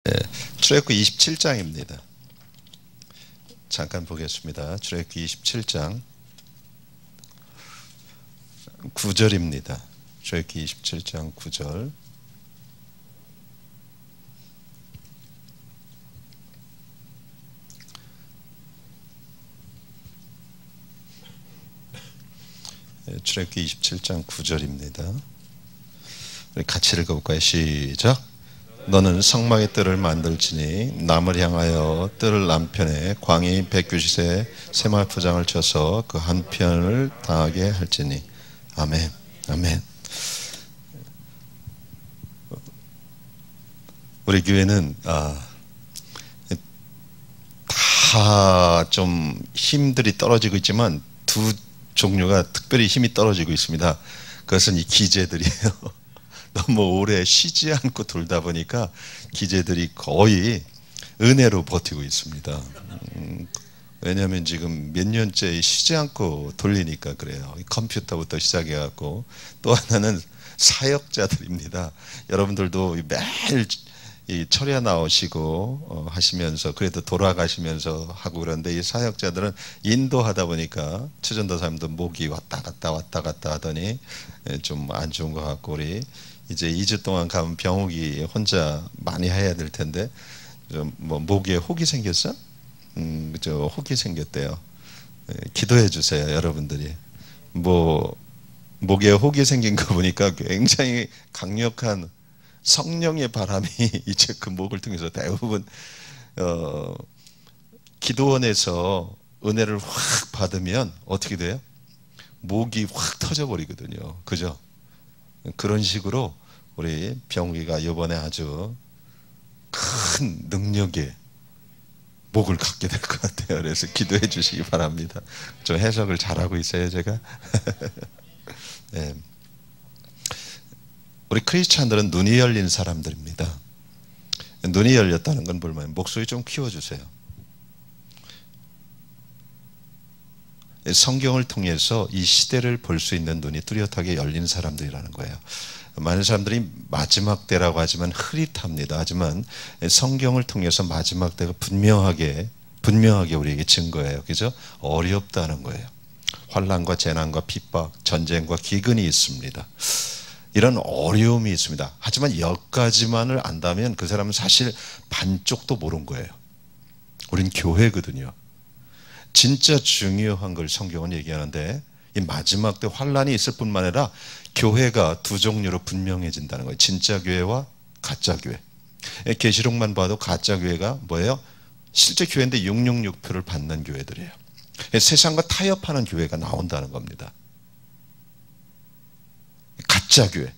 네, 출애굽기 27장입니다. 잠깐 보겠습니다. 출애굽기 27장 9절입니다. 출애굽기 27장 9절. 출애굽기 27장 9절입니다. 우리 같이 읽어볼까요? 시작. 너는 성막의 뜰을 만들지니 남을 향하여 뜰 남편에 광이 190세 세마포장을 쳐서 그 한편을 당하게 할지니. 아멘. 아멘. 우리 교회는 다 좀 힘들이 떨어지고 있지만 두 종류가 특별히 힘이 떨어지고 있습니다. 그것은 이 기재들이에요. 너무 오래 쉬지 않고 돌다 보니까 기재들이 거의 은혜로 버티고 있습니다. 왜냐하면 지금 몇 년째 쉬지 않고 돌리니까 그래요. 컴퓨터부터 시작해갖고 또 하나는 사역자들입니다. 여러분들도 매일 이 철야 나오시고 하시면서 그래도 돌아가시면서 하고 그러는데 이 사역자들은 인도하다 보니까 추전도사님도 목이 왔다 갔다 하더니 좀 안 좋은 것 같고 우리 이제 2주 동안 가면 병욱이 혼자 많이 해야 될 텐데 좀 뭐 목에 혹이 생겼어? 저 혹이 생겼대요. 기도해 주세요, 여러분들이. 뭐 목에 혹이 생긴 거 보니까 굉장히 강력한 성령의 바람이 이제 그 목을 통해서 대부분 기도원에서 은혜를 확 받으면 어떻게 돼요? 목이 확 터져버리거든요. 그죠? 그런 식으로 우리 병욱이가 이번에 아주 큰 능력의 목을 갖게 될 것 같아요. 그래서 기도해 주시기 바랍니다. 좀 해석을 잘하고 있어요, 제가. 네. 우리 크리스찬들은 눈이 열린 사람들입니다. 눈이 열렸다는 건 뭐냐면 목소리 좀 키워주세요. 성경을 통해서 이 시대를 볼 수 있는 눈이 뚜렷하게 열린 사람들이라는 거예요. 많은 사람들이 마지막 때라고 하지만 흐릿합니다. 하지만 성경을 통해서 마지막 때가 분명하게 우리에게 증거해요. 그죠? 어렵다는 거예요. 환난과 재난과 핍박, 전쟁과 기근이 있습니다. 이런 어려움이 있습니다. 하지만 여기까지만을 안다면 그 사람은 사실 반쪽도 모른 거예요. 우린 교회거든요. 진짜 중요한 걸 성경은 얘기하는데 이 마지막 때 환난이 있을 뿐만 아니라 교회가 두 종류로 분명해진다는 거예요. 진짜 교회와 가짜 교회. 계시록만 봐도 가짜 교회가 뭐예요? 실제 교회인데 666표를 받는 교회들이에요. 세상과 타협하는 교회가 나온다는 겁니다. 가짜 교회.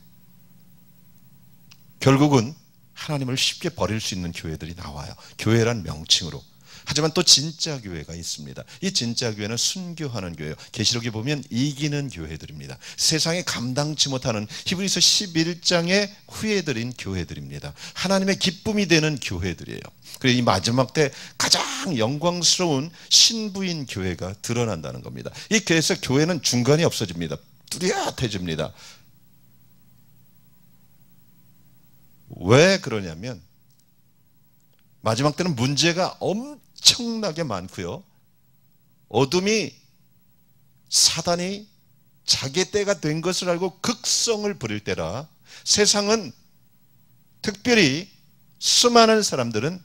결국은 하나님을 쉽게 버릴 수 있는 교회들이 나와요. 교회란 명칭으로. 하지만 또 진짜 교회가 있습니다. 이 진짜 교회는 순교하는 교회예요. 계시록에 보면 이기는 교회들입니다. 세상에 감당치 못하는 히브리서 11장의 후예들인 교회들입니다. 하나님의 기쁨이 되는 교회들이에요. 그래서 이 마지막 때 가장 영광스러운 신부인 교회가 드러난다는 겁니다. 그래서 교회는 중간이 없어집니다. 뚜렷해집니다. 왜 그러냐면 마지막 때는 문제가 엄청나게 많고요. 어둠이 사단이 자기 때가 된 것을 알고 극성을 부릴 때라 세상은 특별히 수많은 사람들은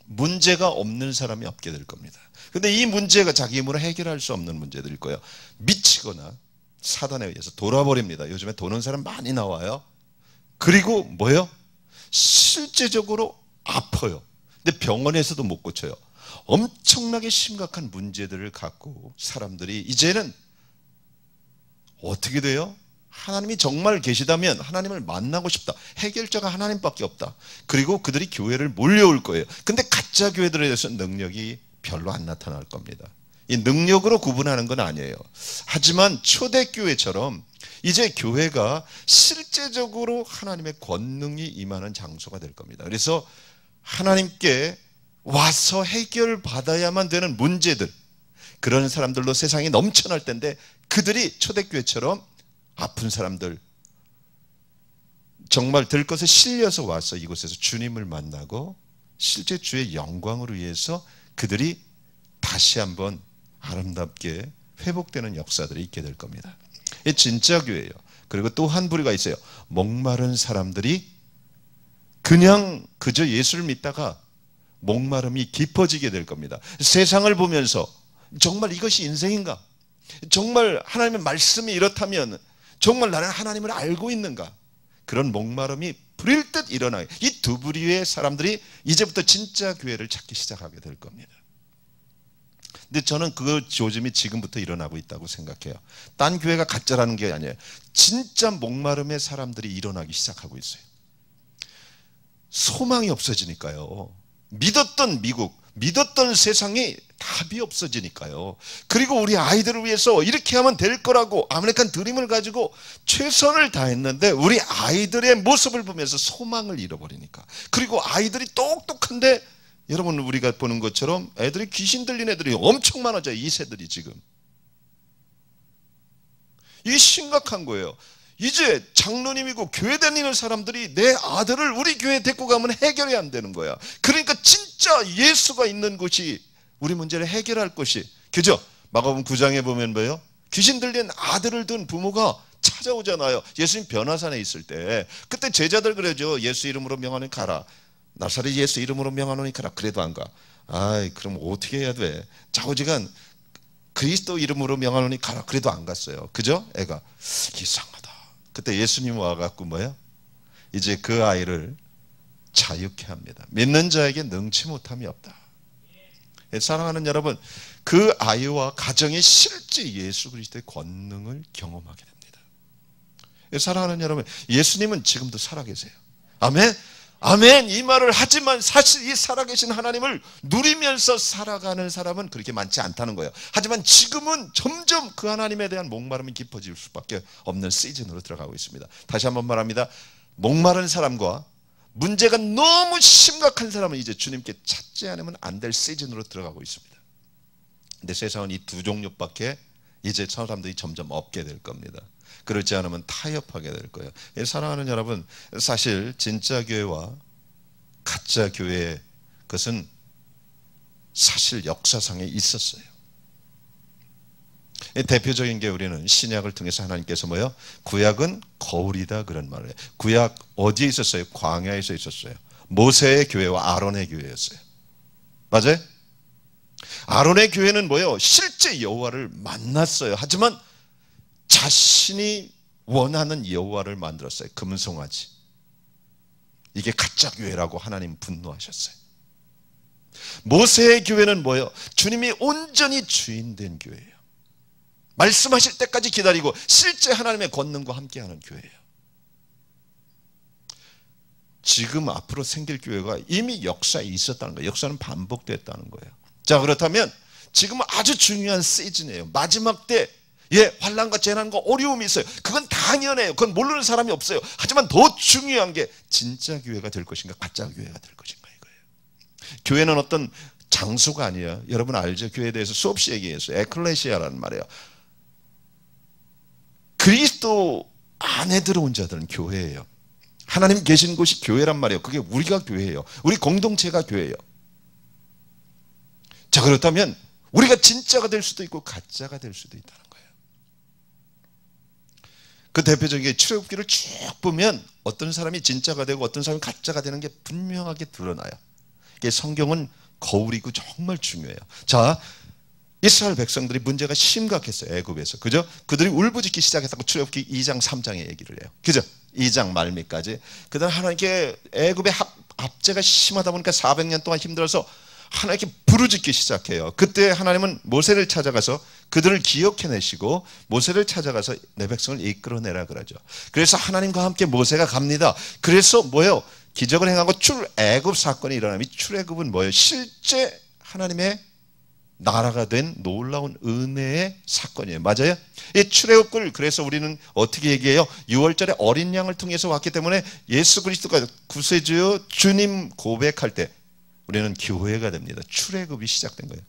문제가 없는 사람이 없게 될 겁니다. 그런데 이 문제가 자기 힘으로 해결할 수 없는 문제들일 거예요. 미치거나 사단에 의해서 돌아버립니다. 요즘에 도는 사람 많이 나와요. 그리고 뭐예요? 실제적으로 아파요. 근데 병원에서도 못 고쳐요. 엄청나게 심각한 문제들을 갖고 사람들이 이제는 어떻게 돼요? 하나님이 정말 계시다면 하나님을 만나고 싶다. 해결자가 하나님밖에 없다. 그리고 그들이 교회를 몰려올 거예요. 근데 가짜 교회들에 대해서 능력이 별로 안 나타날 겁니다. 이 능력으로 구분하는 건 아니에요. 하지만 초대교회처럼 이제 교회가 실제적으로 하나님의 권능이 임하는 장소가 될 겁니다. 그래서 하나님께 와서 해결받아야만 되는 문제들, 그런 사람들로 세상이 넘쳐날 텐데 그들이 초대교회처럼 아픈 사람들, 정말 들 것에 실려서 와서 이곳에서 주님을 만나고 실제 주의 영광을 위해서 그들이 다시 한번 아름답게 회복되는 역사들이 있게 될 겁니다. 이게 진짜 교회예요. 그리고 또 한 부류가 있어요. 목마른 사람들이 그냥 그저 예수를 믿다가 목마름이 깊어지게 될 겁니다. 세상을 보면서 정말 이것이 인생인가? 정말 하나님의 말씀이 이렇다면 정말 나는 하나님을 알고 있는가? 그런 목마름이 불일 듯 일어나요. 이 두 부류의 사람들이 이제부터 진짜 교회를 찾기 시작하게 될 겁니다. 근데 저는 그 조짐이 지금부터 일어나고 있다고 생각해요. 딴 교회가 가짜라는 게 아니에요. 진짜 목마름의 사람들이 일어나기 시작하고 있어요. 소망이 없어지니까요. 믿었던 미국, 믿었던 세상이 답이 없어지니까요. 그리고 우리 아이들을 위해서 이렇게 하면 될 거라고 아메리칸 드림을 가지고 최선을 다했는데 우리 아이들의 모습을 보면서 소망을 잃어버리니까. 그리고 아이들이 똑똑한데 여러분 우리가 보는 것처럼 애들이 귀신 들린 애들이 엄청 많아져요. 이 세들이 지금. 이게 심각한 거예요. 이제 장로님이고 교회 다니는 사람들이 내 아들을 우리 교회에 데리고 가면 해결이 안 되는 거야. 그러니까 진짜 예수가 있는 곳이 우리 문제를 해결할 것이, 그죠? 마가복음 9장에 보면 뭐예요? 귀신 들린 아들을 둔 부모가 찾아오잖아요. 예수님 변화산에 있을 때. 그때 제자들 그러죠. 예수 이름으로 명하노니 가라. 나사렛 예수 이름으로 명하노니 가라. 그래도 안 가. 아이, 그럼 어떻게 해야 돼? 좌우지간 그리스도 이름으로 명하노니 가라. 그래도 안 갔어요. 그죠? 애가 이상하다. 그때 예수님 와갖고 뭐예요? 이제 그 아이를 자유케 합니다. 믿는 자에게 능치 못함이 없다. 사랑하는 여러분, 그 아이와 가정이 실제 예수 그리스도의 권능을 경험하게 됩니다. 사랑하는 여러분, 예수님은 지금도 살아계세요. 아멘? 아멘. 이 말을 하지만 사실 이 살아계신 하나님을 누리면서 살아가는 사람은 그렇게 많지 않다는 거예요. 하지만 지금은 점점 그 하나님에 대한 목마름이 깊어질 수밖에 없는 시즌으로 들어가고 있습니다. 다시 한번 말합니다. 목마른 사람과 문제가 너무 심각한 사람은 이제 주님께 찾지 않으면 안 될 시즌으로 들어가고 있습니다. 근데 세상은 이 두 종류밖에 이제 사람들이 점점 없게 될 겁니다. 그렇지 않으면 타협하게 될 거예요. 사랑하는 여러분, 사실 진짜 교회와 가짜 교회의 것은 사실 역사상에 있었어요. 대표적인 게 우리는 신약을 통해서 하나님께서 뭐요? 구약은 거울이다 그런 말을 해요. 구약 어디에 있었어요? 광야에서 있었어요. 모세의 교회와 아론의 교회였어요. 맞아요? 아론의 교회는 뭐요? 실제 여호와를 만났어요. 하지만 자신이 원하는 여호와를 만들었어요. 금송아지. 이게 가짜 교회라고 하나님 분노하셨어요. 모세의 교회는 뭐예요? 주님이 온전히 주인 된 교회예요. 말씀하실 때까지 기다리고 실제 하나님의 권능과 함께하는 교회예요. 지금 앞으로 생길 교회가 이미 역사에 있었다는 거예요. 역사는 반복됐다는 거예요. 자, 그렇다면 지금은 아주 중요한 시즌이에요. 마지막 때 환난과 재난과 어려움이 있어요. 그건 당연해요. 그건 모르는 사람이 없어요. 하지만 더 중요한 게 진짜 교회가 될 것인가 가짜 교회가 될 것인가 이거예요. 교회는 어떤 장소가 아니에요. 여러분 알죠? 교회에 대해서 수없이 얘기했어요. 에클레시아라는 말이에요. 그리스도 안에 들어온 자들은 교회예요. 하나님 계신 곳이 교회란 말이에요. 그게 우리가 교회예요. 우리 공동체가 교회예요. 자, 그렇다면 우리가 진짜가 될 수도 있고 가짜가 될 수도 있다는 거예요. 그 대표적인 출애굽기를 쭉 보면 어떤 사람이 진짜가 되고 어떤 사람이 가짜가 되는 게 분명하게 드러나요. 이게 성경은 거울이고 정말 중요해요. 자, 이스라엘 백성들이 문제가 심각했어요. 애굽에서. 그죠? 그들이 울부짖기 시작했다고 출애굽기 2장 3장에 얘기를 해요. 그죠? 2장 말미까지. 그다음 하나님께 애굽의 압제가 심하다 보니까 400년 동안 힘들어서 하나님께 부르짖기 시작해요. 그때 하나님은 모세를 찾아가서 그들을 기억해내시고 모세를 찾아가서 내 백성을 이끌어내라 그러죠. 그래서 하나님과 함께 모세가 갑니다. 그래서 뭐예요? 기적을 행하고 출애굽 사건이 일어나면 출애굽은 뭐예요? 실제 하나님의 나라가 된 놀라운 은혜의 사건이에요. 맞아요? 이 출애굽을 그래서 우리는 어떻게 얘기해요? 6월절에 어린 양을 통해서 왔기 때문에 예수 그리스도가 구세주요 주님 고백할 때 우리는 교회가 됩니다. 출애굽이 시작된 거예요.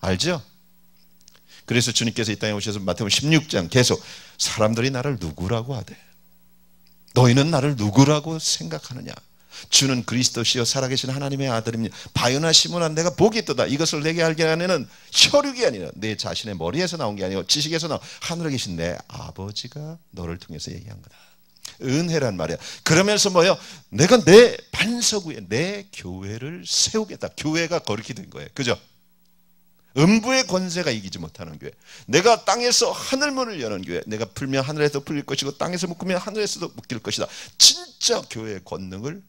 알죠? 그래서 주님께서 이 땅에 오셔서 마태복음 16장 계속 사람들이 나를 누구라고 하대. 너희는 나를 누구라고 생각하느냐? 주는 그리스도시요 살아계신 하나님의 아들입니다. 바요나 시몬아, 내가 복이 있도다. 이것을 내게 알게 하는 혈육이 아니라 내 자신의 머리에서 나온 게 아니고 지식에서 나온 하늘에 계신 내 아버지가 너를 통해서 얘기한 거다. 은혜란 말이야. 그러면서 뭐예요? 내가 내 반석 위에 내 교회를 세우겠다. 교회가 거룩히 된 거예요. 그죠? 음부의 권세가 이기지 못하는 교회, 내가 땅에서 하늘문을 여는 교회, 내가 풀면 하늘에서 풀릴 것이고 땅에서 묶으면 하늘에서도 묶일 것이다. 진짜 교회의 권능을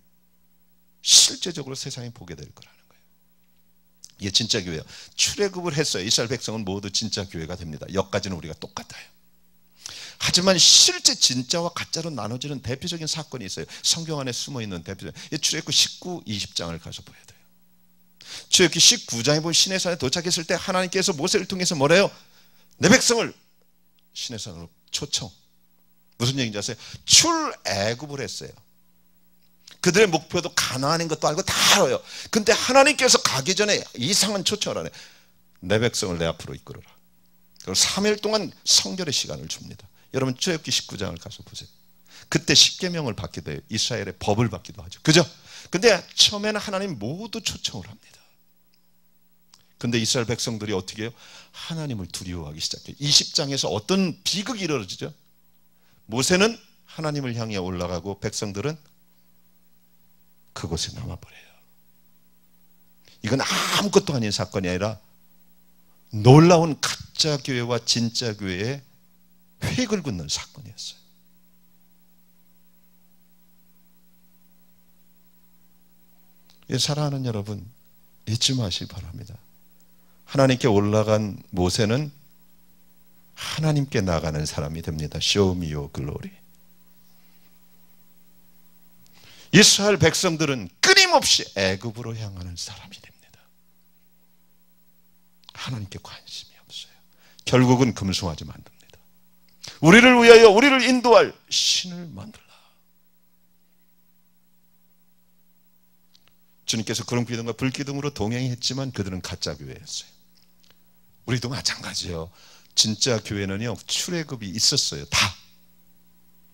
실제적으로 세상이 보게 될 거라는 거예요. 이게 진짜 교회예요. 출애굽을 했어요. 이스라엘 백성은 모두 진짜 교회가 됩니다. 여기까지는 우리가 똑같아요. 하지만 실제 진짜와 가짜로 나눠지는 대표적인 사건이 있어요. 성경 안에 숨어있는 대표적인, 출애굽 19, 20장을 가서 보여야 돼요. 출애굽기 19장에 보면 시내산에 도착했을 때 하나님께서 모세를 통해서 뭐래요? 내 백성을 시내산으로 초청. 무슨 얘기인지 아세요? 출애굽을 했어요. 그들의 목표도 가나안인 것도 알고 다 알아요. 근데 하나님께서 가기 전에 이상한 초청을 하네. 내 백성을 내 앞으로 이끌어라. 그리고 3일 동안 성결의 시간을 줍니다. 여러분 출애굽기 19장을 가서 보세요. 그때 십계명을 받게 돼요. 이스라엘의 법을 받기도 하죠. 그죠? 근데 처음에는 하나님 모두 초청을 합니다. 근데 이스라엘 백성들이 어떻게 해요? 하나님을 두려워하기 시작해요. 20장에서 어떤 비극이 이루어지죠? 모세는 하나님을 향해 올라가고 백성들은 그곳에 남아버려요. 이건 아무것도 아닌 사건이 아니라 놀라운 가짜 교회와 진짜 교회의 획을 긋는 사건이었어요. 사랑하는 여러분, 잊지 마시기 바랍니다. 하나님께 올라간 모세는 하나님께 나가는 사람이 됩니다. Show me your glory. 이스라엘 백성들은 끊임없이 애굽으로 향하는 사람이 됩니다. 하나님께 관심이 없어요. 결국은 금송아지 만듭니다. 우리를 위하여 우리를 인도할 신을 만들라. 주님께서 그런 기둥과 불기둥으로 동행했지만 그들은 가짜 교회였어요. 우리도 마찬가지예요. 진짜 교회는요, 출애굽이 있었어요. 다.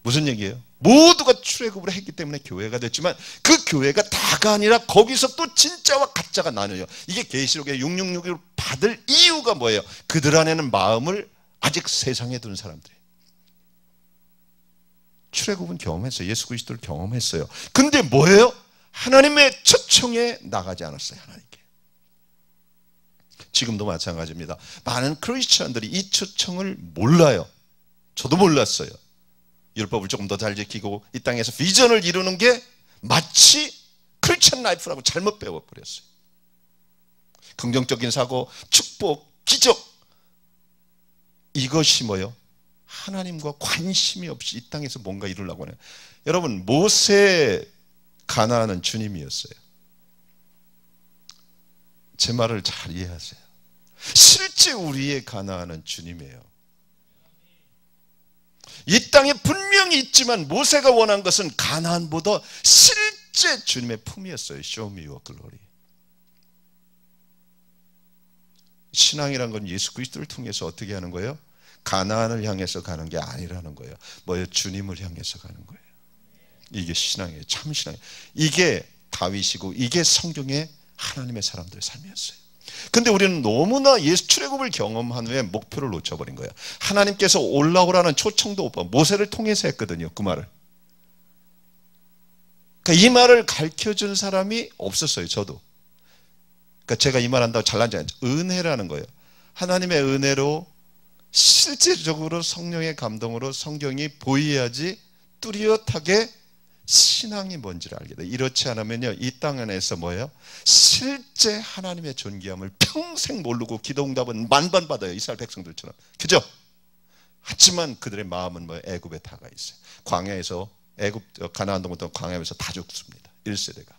무슨 얘기예요? 모두가 출애굽을 했기 때문에 교회가 됐지만 그 교회가 다가 아니라 거기서 또 진짜와 가짜가 나뉘어요. 이게 계시록에 666을 받을 이유가 뭐예요? 그들 안에는 마음을 아직 세상에 둔 사람들이에요. 출애굽은 경험했어요. 예수 그리스도를 경험했어요. 근데 뭐예요? 하나님의 초청에 나가지 않았어요. 하나님께. 지금도 마찬가지입니다. 많은 크리스천들이 이 초청을 몰라요. 저도 몰랐어요. 율법을 조금 더 잘 지키고 이 땅에서 비전을 이루는 게 마치 크리스천 라이프라고 잘못 배워버렸어요. 긍정적인 사고, 축복, 기적, 이것이 뭐예요? 하나님과 관심이 없이 이 땅에서 뭔가 이루려고 하는. 여러분, 모세 가나안은 주님이었어요. 제 말을 잘 이해하세요. 실제 우리의 가나안은 주님이에요. 이 땅에 분명히 있지만 모세가 원한 것은 가나안보다 실제 주님의 품이었어요. Show me your glory. 신앙이란 건 예수 그리스도를 통해서 어떻게 하는 거예요? 가나안을 향해서 가는 게 아니라는 거예요. 뭐예요? 주님을 향해서 가는 거예요. 이게 신앙이에요. 참 신앙이에요. 이게 다윗이고 이게 성경의 하나님의 사람들의 삶이었어요. 근데 우리는 너무나 예수 출애굽을 경험한 후에 목표를 놓쳐버린 거예요. 하나님께서 올라오라는 초청도 못 받고 모세를 통해서 했거든요. 그 말을. 그러니까 이 말을 가르쳐준 사람이 없었어요. 저도. 그러니까 제가 이 말 한다고 잘난 지 아니죠. 은혜라는 거예요. 하나님의 은혜로 실제적으로 성령의 감동으로 성경이 보여야지 뚜렷하게 신앙이 뭔지를 알게 돼요. 이렇지 않으면요, 이 땅 안에서 뭐예요? 실제 하나님의 존귀함을 평생 모르고 기도응답은 만번 받아요. 이스라엘 백성들처럼. 그죠? 하지만 그들의 마음은 뭐예요? 애굽에 다가 있어요. 광야에서 애굽 가나안 동부터 광야에서 다 죽습니다. 1세대가.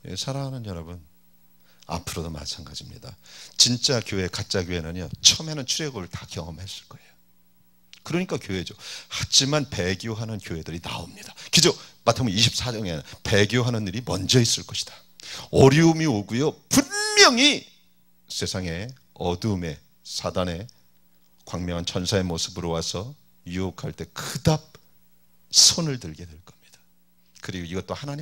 예, 사랑하는 여러분, 앞으로도 마찬가지입니다. 진짜 교회, 가짜 교회는요, 처음에는 출애굽을 다 경험했을 거예요. 그러니까 교회죠. 하지만 배교하는 교회들이 나옵니다. 기죠? 마태복음 24장에는 배교하는 일이 먼저 있을 것이다. 어려움이 오고요, 분명히 세상에 어두움의 사단의 광명한 천사의 모습으로 와서 유혹할 때 그답 손을 들게 될 겁니다. 그리고 이것도 하나님